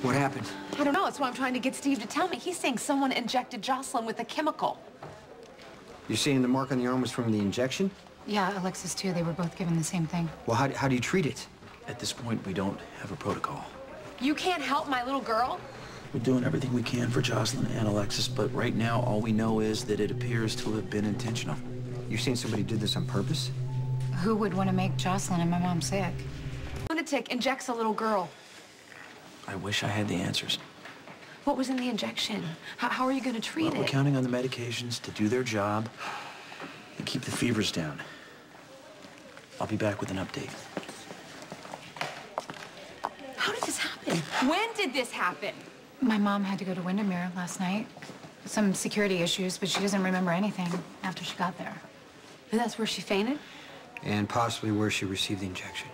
What happened? I don't know. That's why I'm trying to get Steve to tell me. He's saying someone injected Jocelyn with a chemical. You're saying the mark on the arm was from the injection? Yeah, Alexis too. They were both given the same thing. Well, how do you treat it? At this point, we don't have a protocol. You can't help my little girl? We're doing everything we can for Jocelyn and Alexis, but right now, all we know is that it appears to have been intentional. You're saying somebody did this on purpose? Who would want to make Jocelyn and my mom sick? Lunatic injects a little girl. I wish I had the answers. What was in the injection? How are you going to treat Well, it? we're counting on the medications to do their job and keep the fevers down. I'll be back with an update. How did this happen? When did this happen? My mom had to go to Windermere last night. Some security issues, but she doesn't remember anything after she got there. And that's where she fainted? And possibly where she received the injection.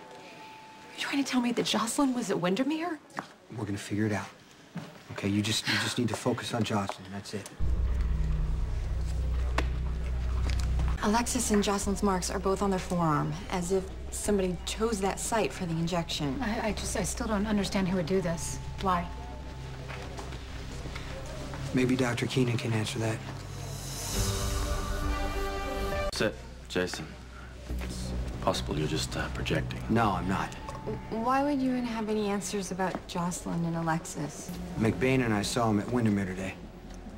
You're trying to tell me that Jocelyn was at Windermere? We're gonna figure it out. Okay, you just need to focus on Jocelyn, that's it. Alexis and Jocelyn's marks are both on their forearm, as if somebody chose that site for the injection. I still don't understand who would do this. Why? Maybe Dr. Keenan can answer that. Sit, Jason. It's possible you're just projecting. No, I'm not. Why would you have any answers about Jocelyn and Alexis? McBain and I saw him at Windermere today.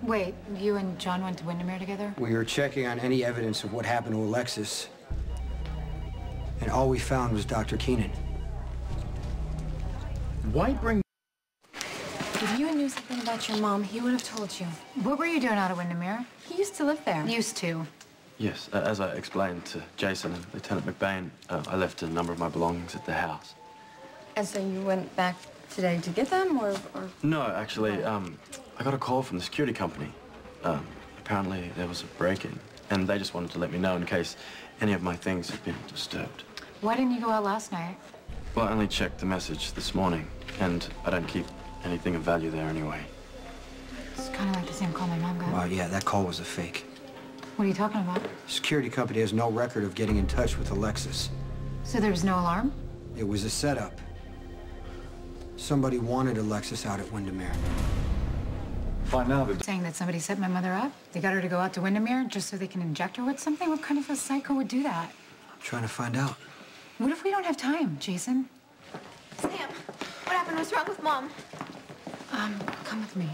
Wait, you and John went to Windermere together? We were checking on any evidence of what happened to Alexis, and all we found was Dr. Keenan. Why bring... If you knew something about your mom, he would have told you. What were you doing out of Windermere? He used to live there. Used to. Yes, as I explained to Jason and Lieutenant McBain, I left a number of my belongings at the house. And so you went back today to get them, or... No, actually, I got a call from the security company. Apparently there was a break-in, and they just wanted to let me know in case any of my things had been disturbed. Why didn't you go out last night? Well, I only checked the message this morning, and I don't keep anything of value there anyway. It's kind of like the same call my mom got. Well, yeah, that call was a fake. What are you talking about? The security company has no record of getting in touch with Alexis. So there was no alarm? It was a setup. Somebody wanted Alexis out at Windermere. By now, the... Saying that somebody set my mother up? They got her to go out to Windermere just so they can inject her with something? What kind of a psycho would do that? I'm trying to find out. What if we don't have time, Jason? Sam, what happened? What's wrong with Mom? Come with me.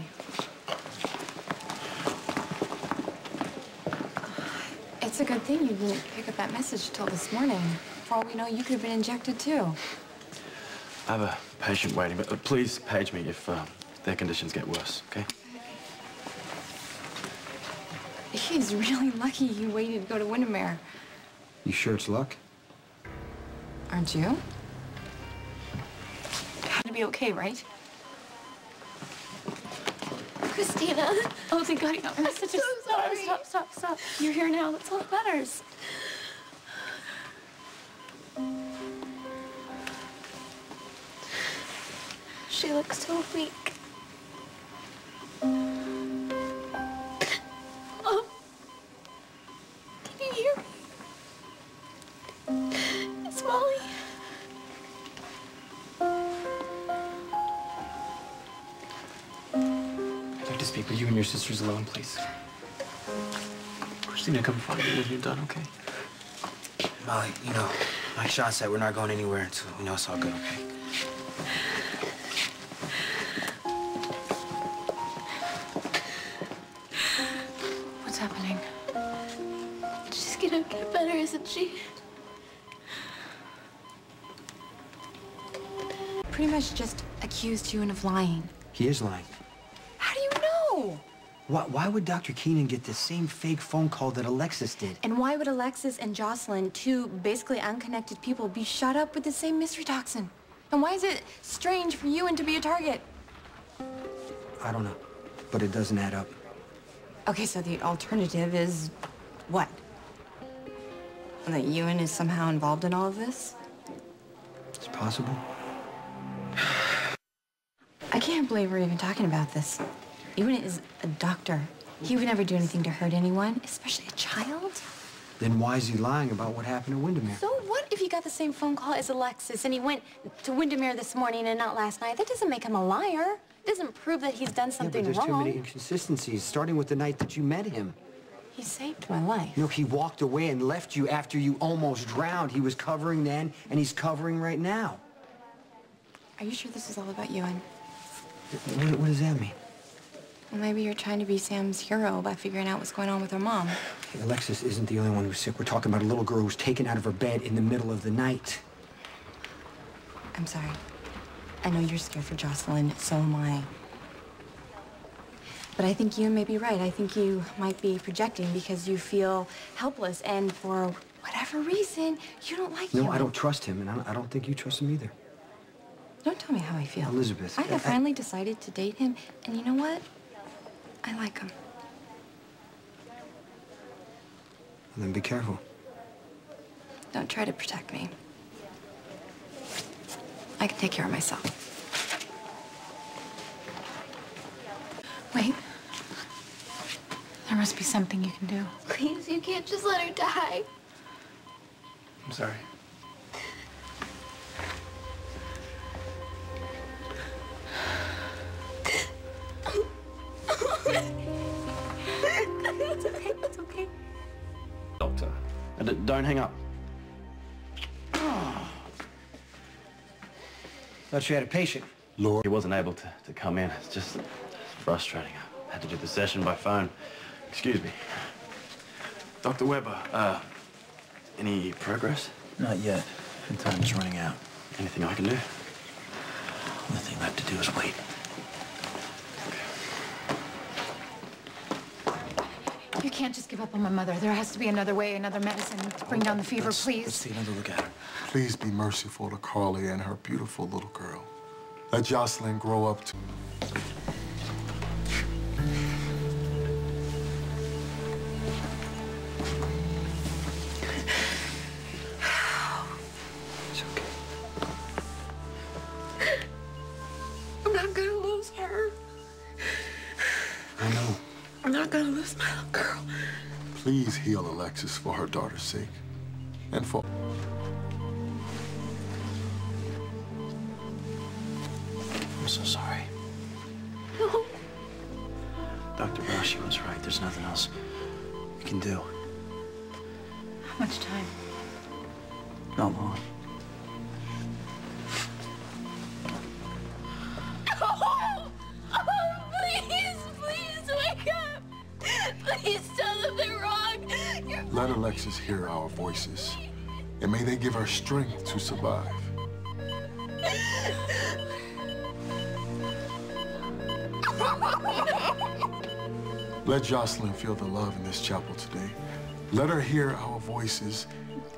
It's a good thing you didn't pick up that message till this morning. For all we know, you could have been injected, too. I have a patient waiting, but please page me if their conditions get worse, okay? He's really lucky you waited to go to Windermere. You sure it's luck? Aren't you? Had to be okay, right? Christina. Oh, thank God you got messages. so sorry. Stop. You're here now. That's all that matters. She looks so weak. Oh. Can you hear me? It's Molly. I'd like to speak with you and your sisters alone, please. Christina, come find me when you're done, okay? Molly, you know, like Sean said, we're not going anywhere until we know it's all good, okay? What's happening? She's gonna get better, isn't she? Pretty much just accused you of lying. He is lying. How do you know? Why would Dr. Keenan get the same fake phone call that Alexis did? And why would Alexis and Jocelyn, two basically unconnected people, be shot up with the same mystery toxin? And why is it strange for Ewan to be a target? I don't know, but it doesn't add up. Okay, so the alternative is what? That Ewan is somehow involved in all of this? It's possible. I can't believe we're even talking about this. Ewan is a doctor. He would never do anything to hurt anyone, especially a child. Then why is he lying about what happened at Windermere? So what if he got the same phone call as Alexis and he went to Windermere this morning and not last night? That doesn't make him a liar. It doesn't prove that he's done something yeah, but there's wrong. too many inconsistencies, starting with the night that you met him. He saved my life. No, he walked away and left you after you almost drowned. He was covering then, and he's covering right now. Are you sure this is all about Ewan? What does that mean? Well, maybe you're trying to be Sam's hero by figuring out what's going on with her mom. Hey, Alexis isn't the only one who's sick. We're talking about a little girl who was taken out of her bed in the middle of the night. I'm sorry. I know you're scared for Jocelyn, so am I. But I think you may be right. I think you might be projecting because you feel helpless, and for whatever reason, you don't like No, Ewan. I don't trust him, and I don't think you trust him either. Don't tell me how I feel. Elizabeth, I have finally decided to date him, and you know what? I like him. Well, then be careful. Don't try to protect me. I can take care of myself. Wait. There must be something you can do. Please, you can't just let her die. I'm sorry. It's okay, it's okay. Doctor, don't hang up. Thought you had a patient. Lord. He wasn't able to come in. It's just frustrating. I had to do the session by phone. Excuse me. Dr. Weber, any progress? Not yet. And time is running out. Anything I can do? The thing left to do is wait. You can't just give up on my mother. There has to be another way, another medicine to bring down the fever, please. Let's take another look at her. Please be merciful to Carly and her beautiful little girl. Let Jocelyn grow up to... It's okay. I'm not gonna lose her. I know. I'm not gonna lose my little girl. Please heal Alexis for her daughter's sake. And for... I'm so sorry. No. Dr. Rashi was right. There's nothing else we can do. How much time? Not long. Please wake up. Please tell them they're wrong. Let Alexis hear our voices. And may they give her strength to survive. Let Jocelyn feel the love in this chapel today. Let her hear our voices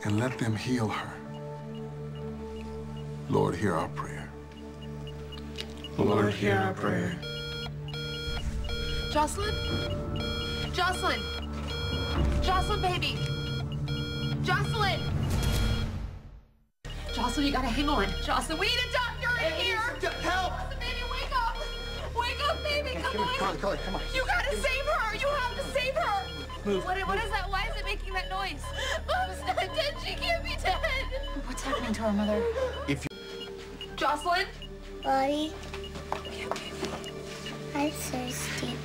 and let them heal her. Lord, hear our prayer. Lord, hear our prayer. Jocelyn? Jocelyn! Jocelyn, baby! Jocelyn! Jocelyn, you gotta hang on. Jocelyn, we need a doctor in here! Help! Jocelyn, baby, wake up! Wake up, baby, come on! Carly, come on. You gotta save her! You have to save her! What is that? Why is it making that noise? Mom's not dead. She can't be dead. What's happening to our mother? Jocelyn? Buddy. I'm thirsty.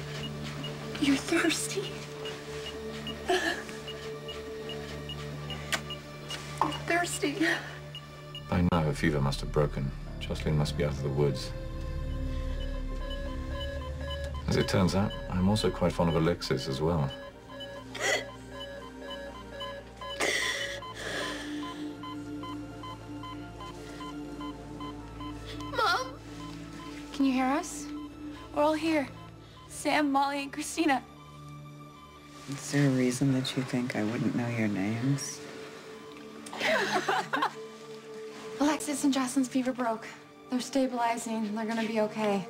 You're thirsty? You're thirsty. By now, her fever must have broken. Jocelyn must be out of the woods. As it turns out, I'm also quite fond of Alexis as well. Mom? Can you hear us? We're all here. Sam, Molly, and Christina. Is there a reason that you think I wouldn't know your names? Alexis and Jocelyn's fever broke. They're stabilizing. They're gonna be okay.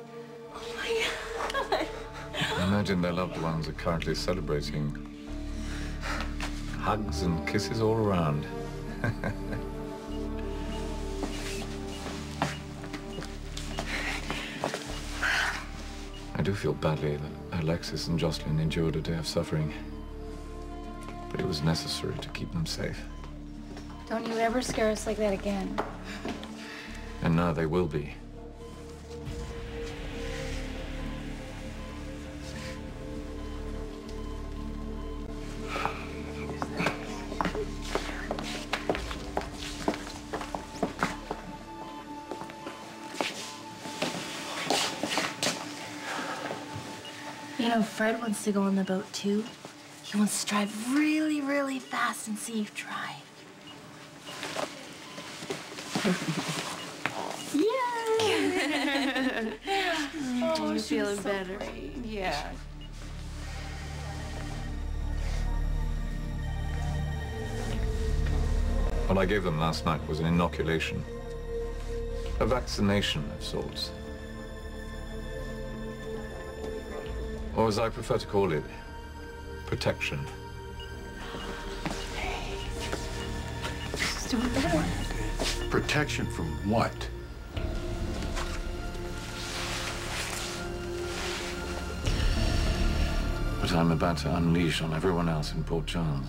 I imagine their loved ones are currently celebrating. Hugs and kisses all around. I do feel badly that Alexis and Jocelyn endured a day of suffering. But it was necessary to keep them safe. Don't you ever scare us like that again. And now they will be. You know, Fred wants to go on the boat, too. He wants to drive really, really fast and see you try. Yeah! Oh, you're feeling better. Yeah. What I gave them last night was an inoculation. A vaccination of sorts. Or as I prefer to call it, protection. Just doing better. Protection from what? What I'm about to unleash on everyone else in Port Charles.